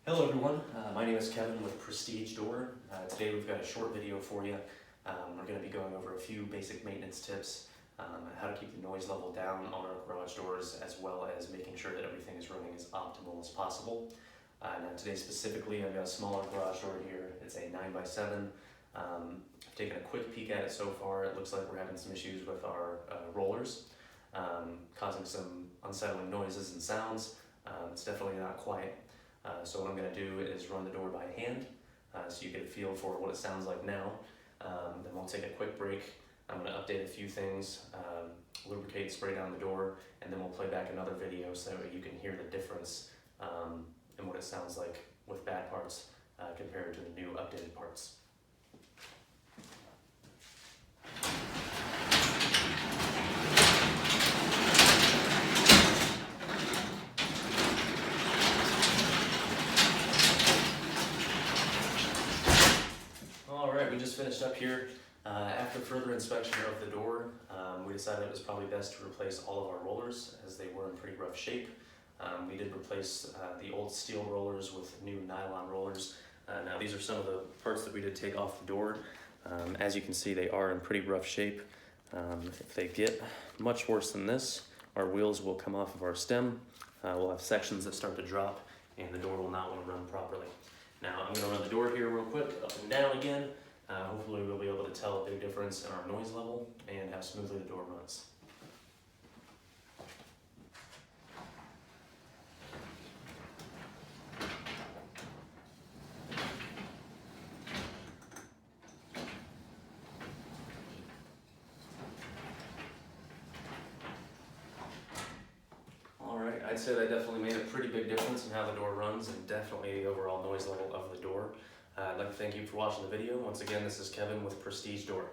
Hello everyone, my name is Kevin with Prestige Door. Today we've got a short video for you. We're going to be going over a few basic maintenance tips, how to keep the noise level down on our garage doors, as well as making sure that everything is running as optimal as possible. Now today specifically I've got a smaller garage door here. It's a 9x7. I've taken a quick peek at it so far. It looks like we're having some issues with our rollers, causing some unsettling noises and sounds. It's definitely not quiet. So what I'm going to do is run the door by hand, so you get a feel for what it sounds like now. Then we'll take a quick break. I'm going to update a few things, lubricate, spray down the door, and then we'll play back another video so that way you can hear the difference in what it sounds like with bad parts compared to the new updated parts. Alright, we just finished up here. After further inspection of the door, we decided it was probably best to replace all of our rollers as they were in pretty rough shape. We did replace the old steel rollers with new nylon rollers. Now these are some of the parts that we did take off the door. As you can see, they are in pretty rough shape. If they get much worse than this, our wheels will come off of our stem. We'll have sections that start to drop and the door will not want to run properly. Now I'm going to run the door here real quick, up and down again. Hopefully we'll be able to tell a big difference in our noise level and how smoothly the door runs. Alright, I'd say that definitely made a pretty big difference in how the door runs and definitely the overall noise level of the door. I'd like to thank you for watching the video. Once again, this is Kevin with Prestige Door.